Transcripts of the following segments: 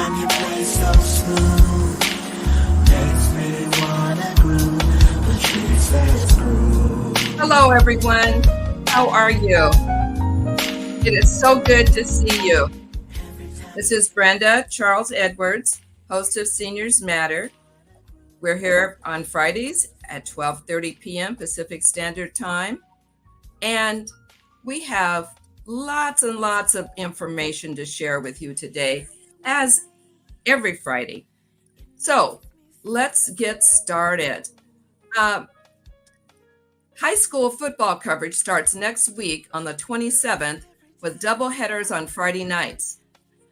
time you play so smooth, makes me wanna groove. The truth says groove. Hello, everyone. How are you? It is so good to see you. This is Brenda Charles Edwards, host of Seniors Matter. We're here on Fridays at 12:30 p.m. Pacific Standard Time. And we have lots and lots of information to share with you today, as every Friday. So let's get started. High school football coverage starts next week on the 27th with double headers on Friday nights.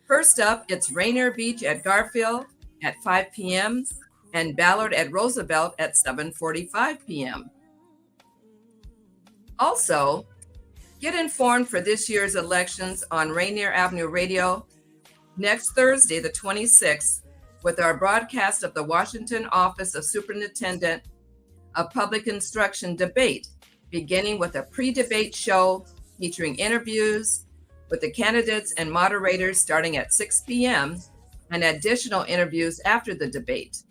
First up, it's Rainier Beach at Garfield at 5 p.m. and Ballard at Roosevelt at 7:45 p.m. Also, get informed for this year's elections on Rainier Avenue Radio next Thursday, the 26th, with our broadcast of the Washington Office of Superintendent of Public Instruction debate, beginning with a pre-debate show featuring interviews with the candidates and moderators starting at 6 p.m. and additional interviews after the debate.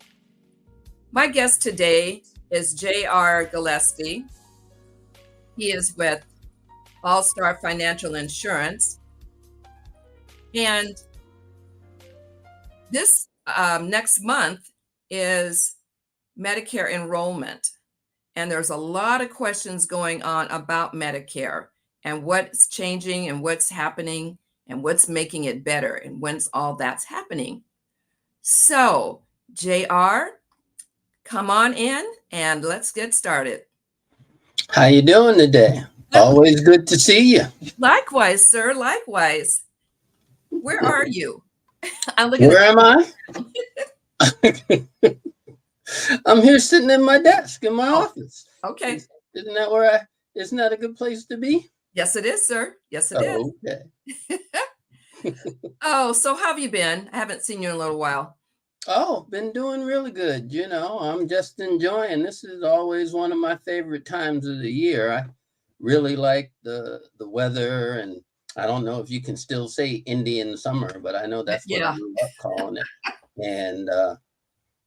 My guest today is J.R. Gillespie. He is with Allstar Financial Insurance. And this next month is Medicare Enrollment. And there's a lot of questions going on about Medicare and what's changing and what's happening and what's making it better and when's all that's happening. So, JR, come on in and let's get started. How you doing today? Always good to see you. Likewise, sir. Likewise. Where are you? Where am I? I'm here sitting in my desk in my office. Okay. Isn't that isn't that a good place to be? Yes, it is, sir. Yes, it is. Okay. Oh, so how have you been? I haven't seen you in a little while. Oh, been doing really good. You know, I'm just enjoying. This is always one of my favorite times of the year. I really like the weather, and I don't know if you can still say Indian summer, but I know that's what I grew up calling it. And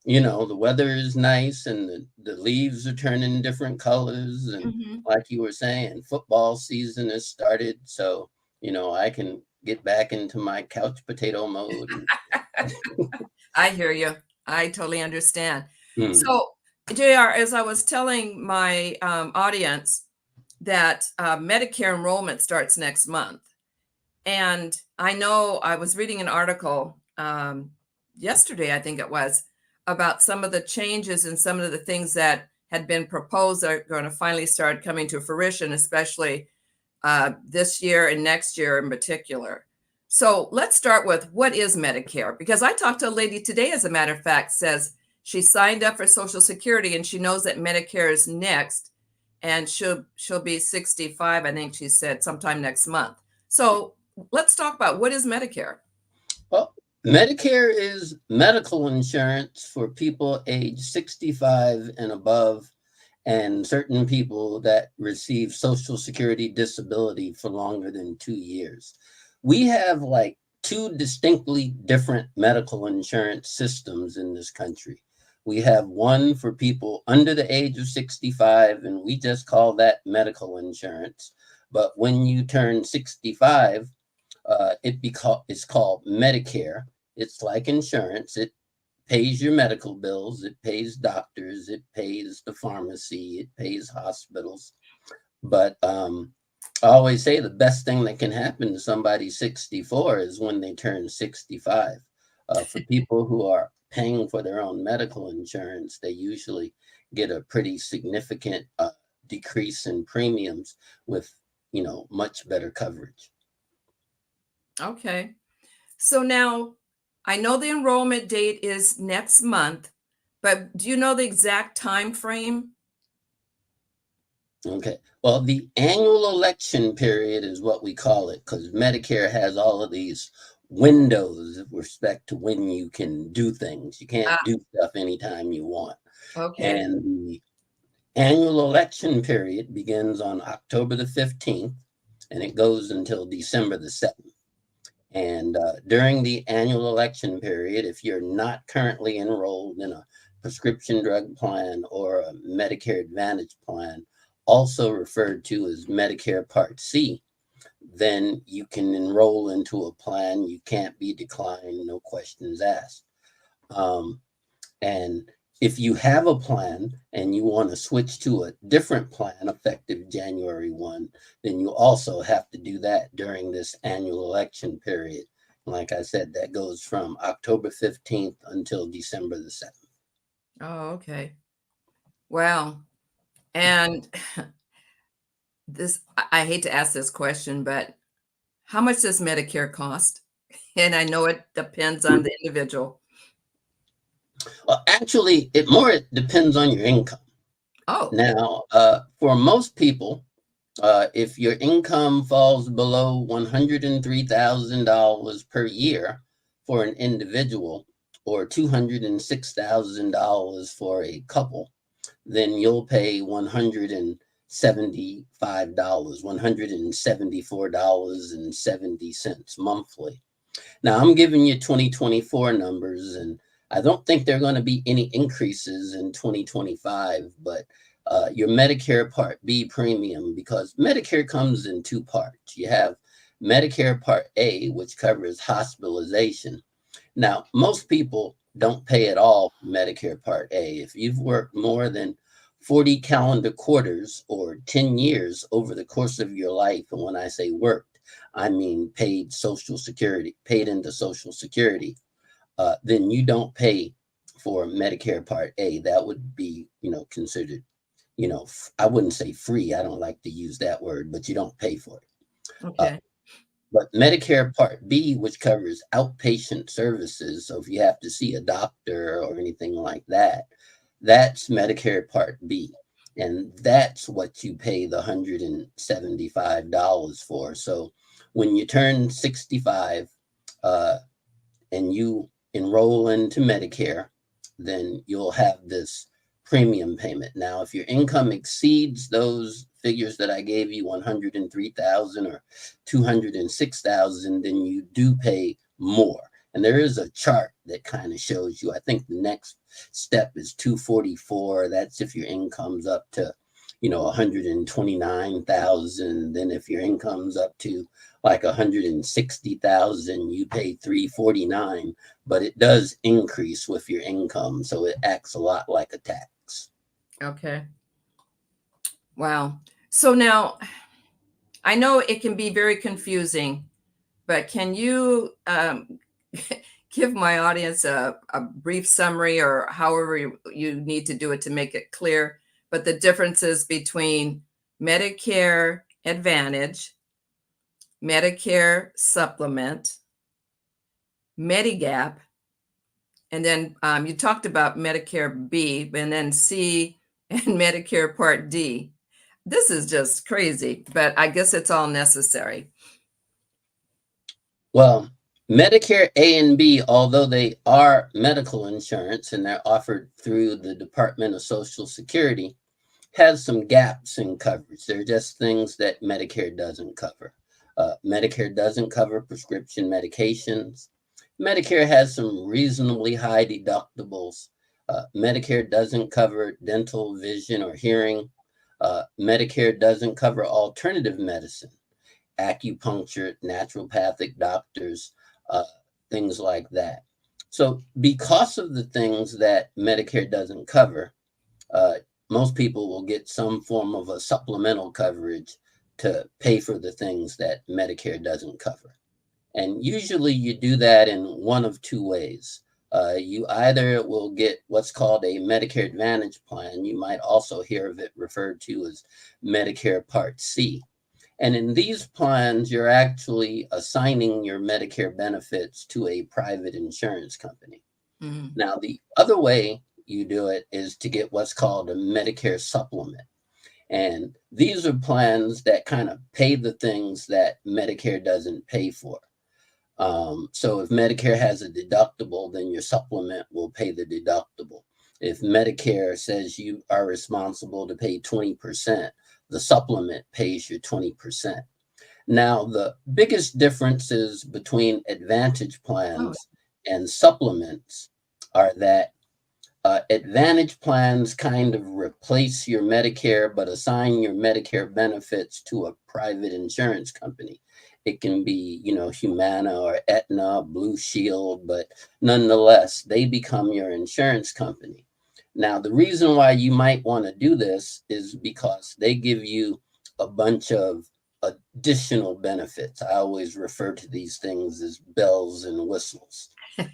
you know, the weather is nice, and the leaves are turning different colors, and like you were saying, football season has started, so you know I can get back into my couch potato mode. I hear you. I totally understand. So, JR, as I was telling my audience that Medicare enrollment starts next month. And I know I was reading an article yesterday, I think it was, about some of the changes and some of the things that had been proposed are going to finally start coming to fruition, especially this year and next year in particular. So let's start with what is Medicare? Because I talked to a lady today, as a matter of fact, says she signed up for Social Security and she knows that Medicare is next, and she'll be 65, I think she said, sometime next month. So let's talk about what is Medicare. Well, Medicare is medical insurance for people age 65 and above, and certain people that receive Social Security disability for longer than 2 years. We have like two distinctly different medical insurance systems in this country. We have one for people under the age of 65, and we just call that medical insurance. But when you turn 65, it's called Medicare. It's like insurance. It pays your medical bills. It pays doctors. It pays the pharmacy. It pays hospitals. But I always say the best thing that can happen to somebody 64 is when they turn 65. For people who are paying for their own medical insurance, they usually get a pretty significant decrease in premiums with, you know, much better coverage. Okay. So now I know the enrollment date is next month, but do you know the exact time frame? Okay. Well, the annual election period is what we call it, because Medicare has all of these windows with respect to when you can do things. You can't do stuff anytime you want. Okay. And the annual election period begins on October the 15th, and it goes until December the 7th. And during the annual election period, if you're not currently enrolled in a prescription drug plan or a Medicare Advantage plan, also referred to as Medicare Part C, then you can enroll into a plan. You can't be declined, no questions asked. And if you have a plan and you want to switch to a different plan effective January 1, then you also have to do that during this annual election period. Like I said, that goes from October 15th until December the 7th. Oh, okay. Wow. And this, I hate to ask this question, but how much does Medicare cost? And I know it depends on the individual. Well, actually, it depends on your income. Oh, Now, for most people, if your income falls below $103,000 per year for an individual, or $206,000 for a couple, then you'll pay $174.70 monthly. Now, I'm giving you 2024 numbers, and I don't think there are going to be any increases in 2025, but your Medicare Part B premium, because Medicare comes in two parts. You have Medicare Part A, which covers hospitalization. Now, most people don't pay at all for Medicare Part A. If you've worked more than 40 calendar quarters or 10 years over the course of your life, and when I say worked, I mean paid Social Security, paid into Social Security, then you don't pay for Medicare Part A. That would be, considered, I wouldn't say free. I don't like to use that word, but you don't pay for it. okay. But Medicare Part B, which covers outpatient services, so if you have to see a doctor or anything like that, that's Medicare Part B. And that's what you pay the $175 for. So when you turn 65 and you enroll into Medicare, then you'll have this premium payment. Now, if your income exceeds those figures that I gave you, 103,000 or 206,000, then you do pay more. And there is a chart that kind of shows you, I think the next step is 244. That's if your income's up to, 129,000. Then if your income's up to like 160,000, you pay 349, but it does increase with your income. So it acts a lot like a tax. Okay. Wow. So now I know it can be very confusing, but can you give my audience a brief summary, or however you need to do it to make it clear, but the differences between Medicare Advantage, Medicare Supplement, Medigap, and then you talked about Medicare B, and then C, and Medicare Part D. This is just crazy, but I guess it's all necessary. Well, Medicare A and B, although they are medical insurance and they're offered through the Department of Social Security, has some gaps in coverage. They're just things that Medicare doesn't cover. Medicare doesn't cover prescription medications. Medicare has some reasonably high deductibles. Medicare doesn't cover dental, vision, or hearing. Medicare doesn't cover alternative medicine, acupuncture, naturopathic doctors, things like that. So because of the things that Medicare doesn't cover, most people will get some form of a supplemental coverage to pay for the things that Medicare doesn't cover. And usually you do that in one of two ways. You either will get what's called a Medicare Advantage plan. You might also hear of it referred to as Medicare Part C. And in these plans, you're actually assigning your Medicare benefits to a private insurance company. Mm-hmm. Now, the other way you do it is to get what's called a Medicare supplement. And these are plans that kind of pay the things that Medicare doesn't pay for. So if Medicare has a deductible, then your supplement will pay the deductible. If Medicare says you are responsible to pay 20%, the supplement pays your 20%. Now, the biggest differences between Advantage plans Oh, and supplements are that Advantage plans kind of replace your Medicare, but assign your Medicare benefits to a private insurance company. It can be, Humana or Aetna, Blue Shield, but nonetheless, they become your insurance company. Now, the reason why you might want to do this is because they give you a bunch of additional benefits. I always refer to these things as bells and whistles.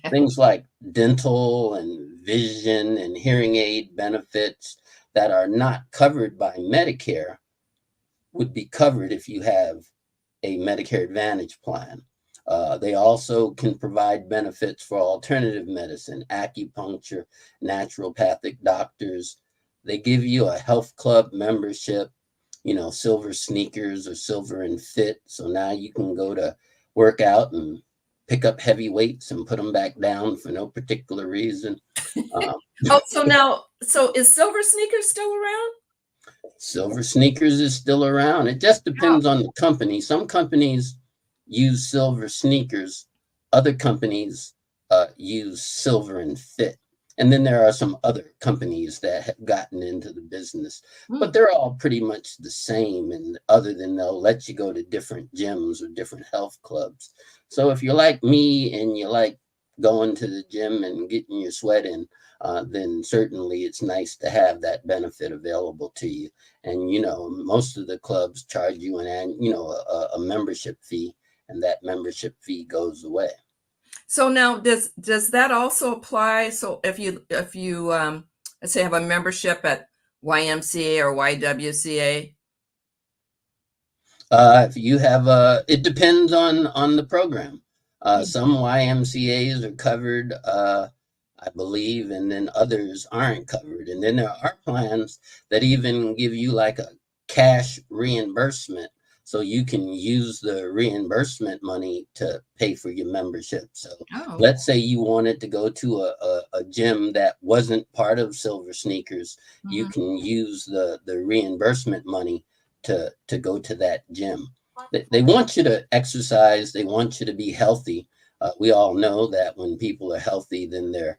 Things like dental and vision and hearing aid benefits that are not covered by Medicare would be covered if you have a Medicare Advantage plan. They also can provide benefits for alternative medicine, acupuncture, naturopathic doctors. They give you a health club membership, silver sneakers or silver and fit. So now you can go to work out and pick up heavy weights and put them back down for no particular reason. So is Silver Sneakers still around? Silver sneakers is still around. It just depends on the company. Some companies use silver sneakers. Other companies use silver and fit. And then there are some other companies that have gotten into the business, but they're all pretty much the same. And other than they'll let you go to different gyms or different health clubs. So if you're like me and you like going to the gym and getting your sweat in, then certainly it's nice to have that benefit available to you. And, most of the clubs charge you a membership fee, and that membership fee goes away. So now does that also apply? So if you let's say have a membership at YMCA or YWCA? If you have it depends on the program. Some YMCAs are covered, I believe, and then others aren't covered. And then there are plans that even give you like a cash reimbursement, so you can use the reimbursement money to pay for your membership. So let's say you wanted to go to a gym that wasn't part of Silver Sneakers, you can use the reimbursement money to go to that gym. They want you to exercise. They want you to be healthy. We all know that when people are healthy, then their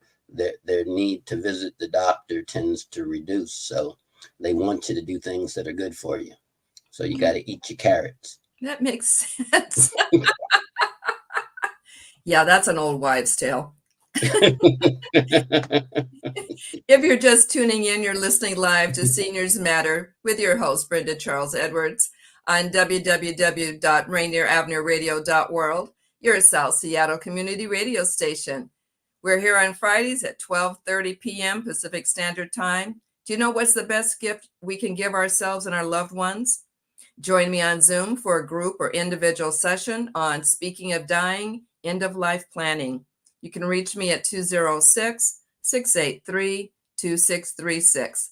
need to visit the doctor tends to reduce. So they want you to do things that are good for you. So you got to eat your carrots. That makes sense. Yeah, that's an old wives' tale. If you're just tuning in, you're listening live to Seniors Matter with your host, Brenda Charles Edwards, on www.RainierAvenueRadio.world, your South Seattle community radio station. We're here on Fridays at 12:30 p.m. Pacific Standard Time. Do you know what's the best gift we can give ourselves and our loved ones? Join me on Zoom for a group or individual session on Speaking of Dying, End of Life Planning. You can reach me at 206-683-2636.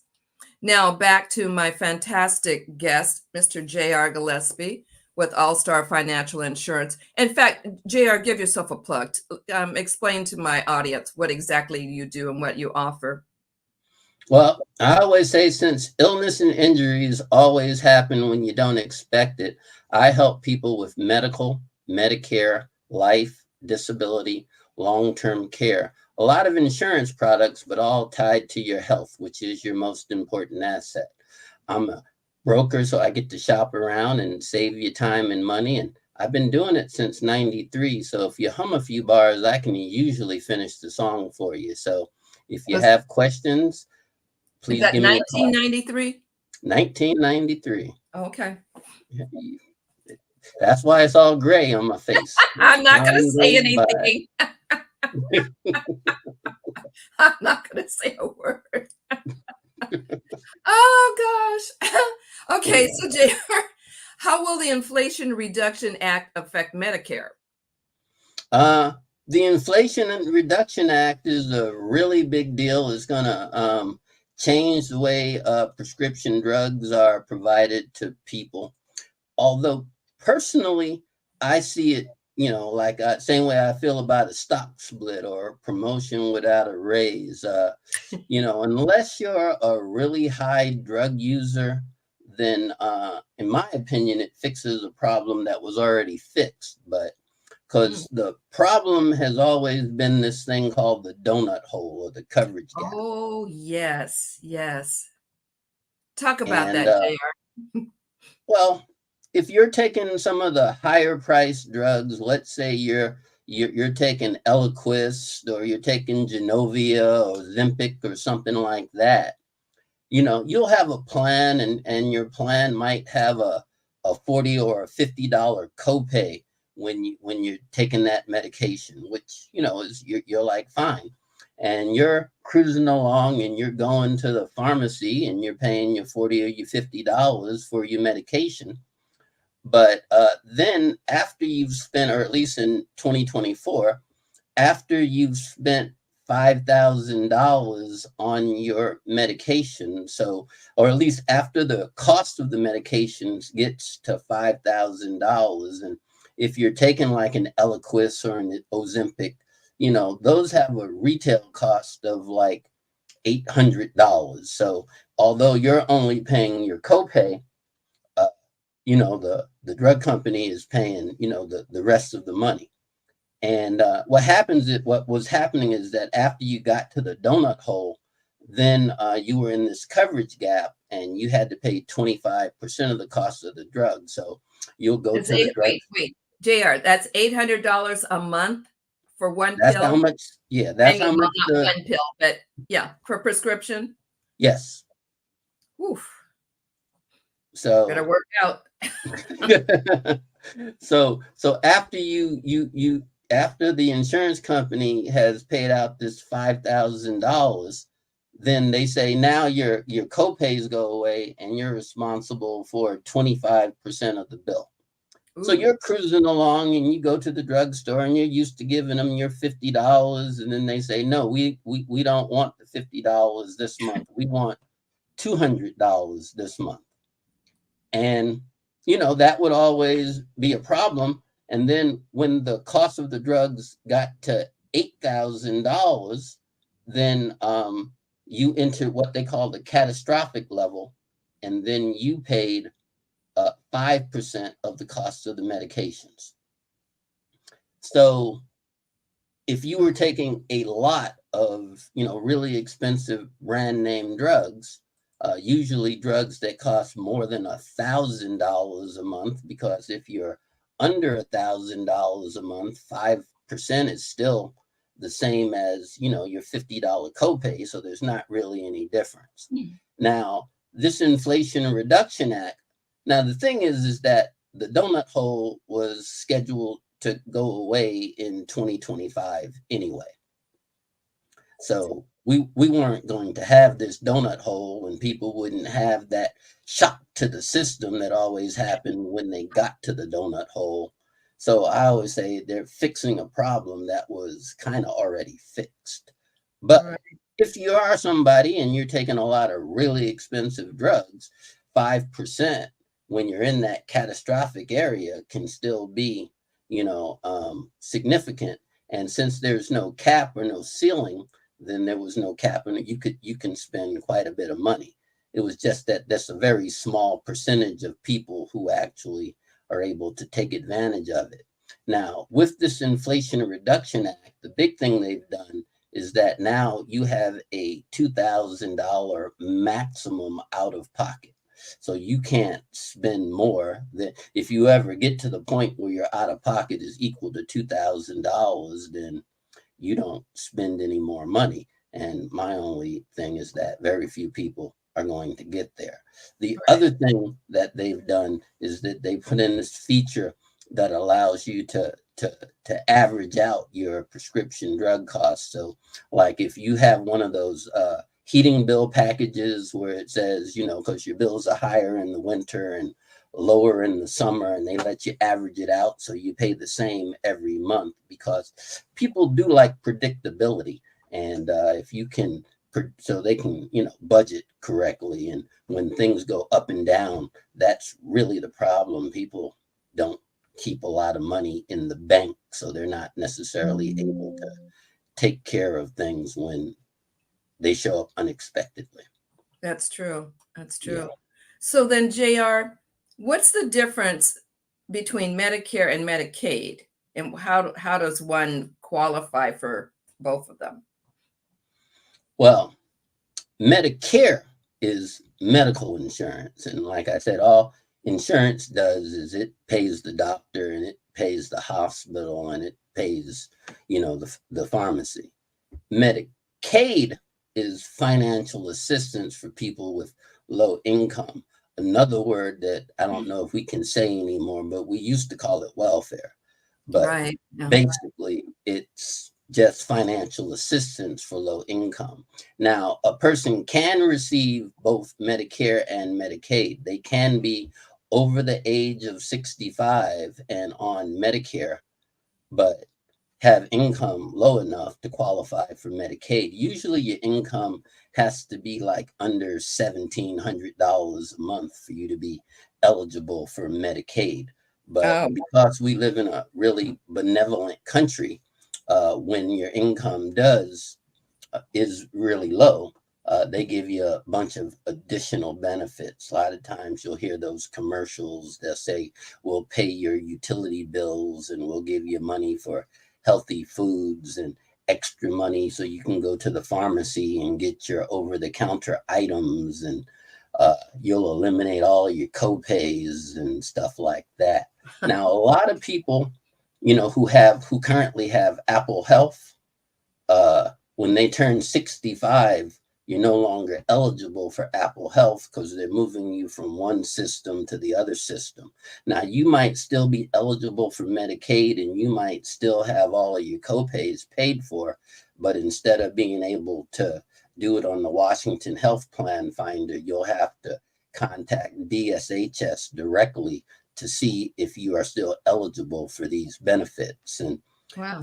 Now back to my fantastic guest, Mr. J.R. Gillespie with Allstar Financial Insurance. In fact, J.R., give yourself a plug. Explain to my audience what exactly you do and what you offer. Well, I always say, since illness and injuries always happen when you don't expect it, I help people with medical, Medicare, life, disability, long-term care, a lot of insurance products, but all tied to your health, which is your most important asset. I'm a broker, so I get to shop around and save you time and money. And I've been doing it since '93. So if you hum a few bars, I can usually finish the song for you. So if you have questions, please give me a call. 1993? 1993. Okay. That's why it's all gray on my face. I'm not going to say anything. I'm not going to say a word. Oh, gosh. Okay, so JR, how will the Inflation Reduction Act affect Medicare? The Inflation Reduction Act is a really big deal. It's going to change the way prescription drugs are provided to people. Although personally, I see it, like same way I feel about a stock split or a promotion without a raise. Unless you're a really high drug user, then in my opinion, it fixes a problem that was already fixed. But because the problem has always been this thing called the donut hole or the coverage gap. Oh, yes, yes. Talk about And that, JR. well, if you're taking some of the higher priced drugs, let's say you're taking Eliquis or you're taking Genovia or Ozempic or something like that, you know, you'll have a plan, and your plan might have a $40 or a $50 copay when you're taking that medication, which, you know, is you're like, fine. And you're cruising along and you're going to the pharmacy and you're paying your $40 or your $50 for your medication. But then after you've spent, or at least in 2024, after you've spent $5,000 on your medication, so, or at least after the cost of the medications gets to $5,000, and if you're taking like an Eliquis or an Ozempic, you know, those have a retail cost of like $800. So although you're only paying your copay, you know, the drug company is paying, you know, the rest of the money. And what was happening is that after you got to the donut hole, then you were in this coverage gap and you had to pay 25% of the cost of the drug. So you'll go to the drug. Wait, JR, that's $800 a month for one That's pill? how much, yeah, that's how much. Not one pill, but yeah, for prescription? Yes. Oof. So better work out. so after after the insurance company has paid out this $5,000, then they say now your copays go away and you're responsible for 25% of the bill. Ooh. So you're cruising along and you go to the drugstore and you're used to giving them your $50, and then they say, no, we don't want the $50 this month. We want $200 this month. And, you know, that would always be a problem. And then when the cost of the drugs got to $8,000, then you entered what they call the catastrophic level. And then you paid 5% of the cost of the medications. So if you were taking a lot of, you know, really expensive brand name drugs, usually drugs that cost more than $1,000 a month, because if you're under $1,000 a month, 5% is still the same as, you know, your $50 copay. So there's not really any difference. Now, this Inflation Reduction Act, now the thing is that the donut hole was scheduled to go away in 2025 anyway. So we weren't going to have this donut hole, and people wouldn't have that shock to the system that always happened when they got to the donut hole. So I always say they're fixing a problem that was kind of already fixed. But if you are somebody and you're taking a lot of really expensive drugs, 5% when you're in that catastrophic area can still be, you know, significant. And since there's no cap or no ceiling, then there was no cap, and you can spend quite a bit of money. It was just that that's a very small percentage of people who actually are able to take advantage of it. Now, with this Inflation Reduction Act, the big thing they've done is that now you have a $2,000 maximum out of pocket. So you can't spend more than, if you ever get to the point where your out of pocket is equal to $2,000, then you don't spend any more money. And my only thing is that very few people are going to get there. The other thing that they've done is that they put in this feature that allows you to average out your prescription drug costs. So like if you have one of those heating bill packages where it says, you know, because your bills are higher in the winter and lower in the summer, and they let you average it out so you pay the same every month, because people do like predictability. And if you can, so they can, you know, budget correctly. And when things go up and down, that's really the problem. People don't keep a lot of money in the bank, so they're not necessarily able to take care of things when they show up unexpectedly. That's true. That's true. Yeah. So then, JR, what's the difference between Medicare and Medicaid? And how does one qualify for both of them? Well, Medicare is medical insurance. And like I said, all insurance does is it pays the doctor and it pays the hospital and it pays, the pharmacy. Medicaid is financial assistance for people with low income. Another word that I don't know if we can say anymore, but we used to call it welfare. But Right. Yeah. basically, it's just financial assistance for low income. Now, a person can receive both Medicare and Medicaid. They can be over the age of 65 and on Medicare, but have income low enough to qualify for Medicaid. Usually your income has to be like under $1,700 a month for you to be eligible for Medicaid. But because we live in a really benevolent country, when your income is really low, they give you a bunch of additional benefits. A lot of times you'll hear those commercials that say, we'll pay your utility bills and we'll give you money for healthy foods and extra money so you can go to the pharmacy and get your over-the-counter items, and you'll eliminate all your co-pays and stuff like that. Now, a lot of people, who currently have Apple Health, when they turn 65, you're no longer eligible for Apple Health because they're moving you from one system to the other system. Now, you might still be eligible for Medicaid and you might still have all of your copays paid for, but instead of being able to do it on the Washington Health Plan Finder, you'll have to contact DSHS directly to see if you are still eligible for these benefits. And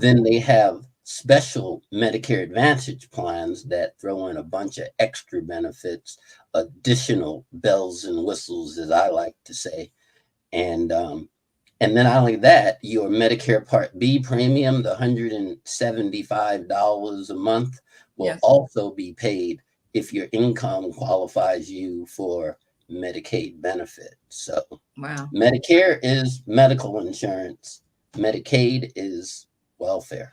then they have special Medicare Advantage plans that throw in a bunch of extra benefits, additional bells and whistles, as I like to say. And then not only that, your Medicare Part B premium, the $175 a month, will also be paid if your income qualifies you for Medicaid benefits. So Medicare is medical insurance. Medicaid is welfare.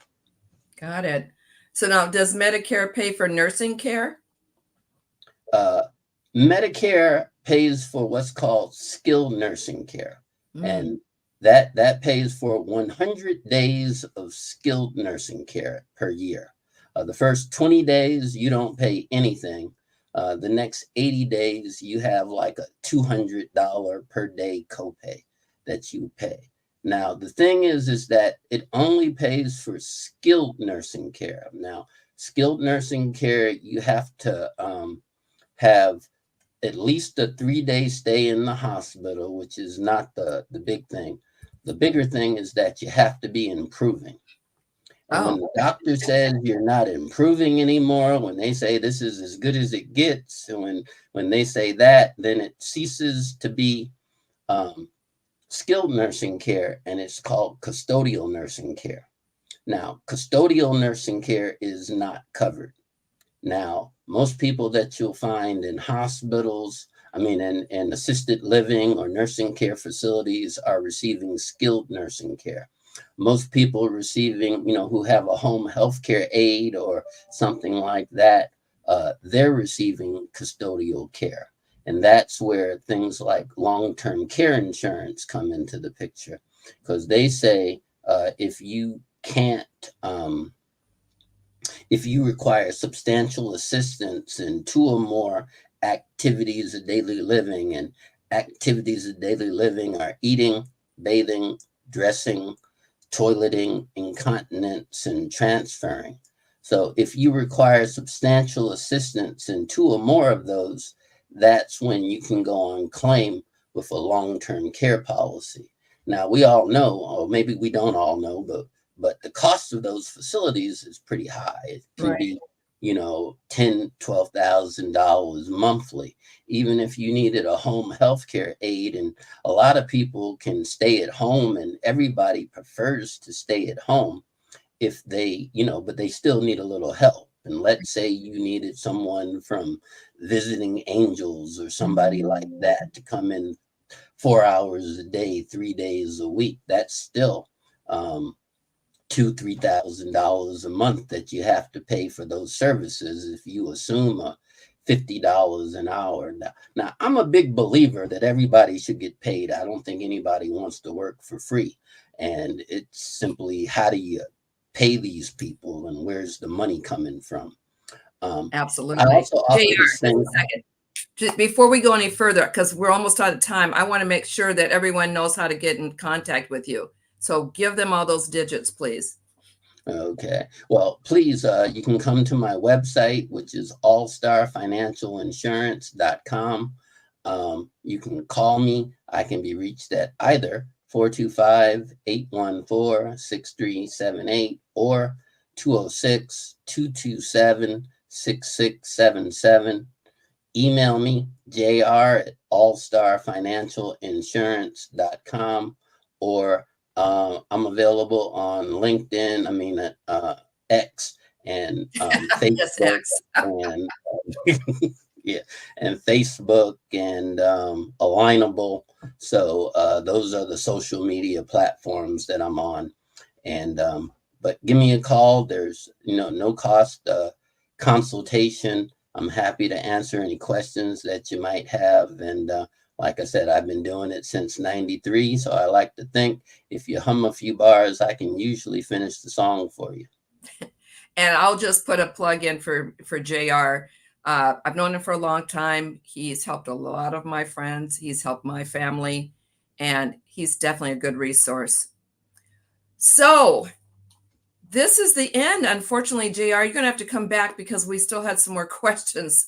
Got it. So now, does Medicare pay for nursing care? Medicare pays for what's called skilled nursing care. And that pays for 100 days of skilled nursing care per year. The first 20 days, you don't pay anything. The next 80 days, you have like a $200 per day copay that you pay. Now, the thing is that it only pays for skilled nursing care. Now, skilled nursing care, you have to have at least a 3-day stay in the hospital, which is not the big thing. The bigger thing is that you have to be improving. And when the doctor says you're not improving anymore, when they say this is as good as it gets, and when they say that, then it ceases to be skilled nursing care, and it's called custodial nursing care. Now, custodial nursing care is not covered. Now, most people that you'll find in hospitals, in assisted living or nursing care facilities are receiving skilled nursing care. Most people receiving, who have a home health care aide or something like that, they're receiving custodial care. And that's where things like long-term care insurance come into the picture, because they say if you require substantial assistance in 2 or more activities of daily living, and activities of daily living are eating, bathing, dressing, toileting, incontinence, and transferring. So if you require substantial assistance in 2 or more of those, that's when you can go on claim with a long-term care policy. Now, we all know, or maybe we don't all know, but the cost of those facilities is pretty high. It can be, $10,000, $12,000 monthly, even if you needed a home health care aide. And a lot of people can stay at home, and everybody prefers to stay at home if they, but they still need a little help. And let's say you needed someone from Visiting Angels or somebody like that to come in 4 hours a day, 3 days a week. That's still $2,000-$3,000 a month that you have to pay for those services if you assume a $50 an hour. Now, I'm a big believer that everybody should get paid. I don't think anybody wants to work for free. And it's simply, how do you pay these people and where's the money coming from? Absolutely. I also offer JR, this thing. just a second. Just before we go any further, because we're almost out of time, I want to make sure that everyone knows how to get in contact with you. So give them all those digits, please. Okay. Well, please, you can come to my website, which is allstarfinancialinsurance.com. You can call me. I can be reached at either 425-814-6378 or 206-227-6677. Email me, jr@allstarfinancialinsurance.com, or I'm available on LinkedIn, X, and Facebook, Yes, X. and yeah, and Facebook and Alignable. So those are the social media platforms that I'm on. And but give me a call. There's no cost consultation. I'm happy to answer any questions that you might have. And like I said, I've been doing it since '93. So I like to think if you hum a few bars, I can usually finish the song for you. And I'll just put a plug in for JR. I've known him for a long time. He's helped a lot of my friends. He's helped my family. And he's definitely a good resource. So this is the end. Unfortunately, JR, you're going to have to come back because we still had some more questions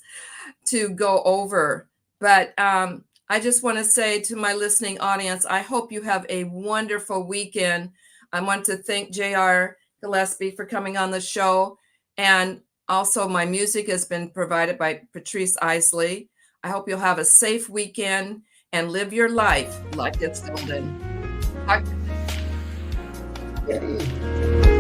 to go over. But I just want to say to my listening audience, I hope you have a wonderful weekend. I want to thank JR Gillespie for coming on the show. And also my music has been provided by Patrice Isley. I hope you'll have a safe weekend and live your life like it's golden. Yeah.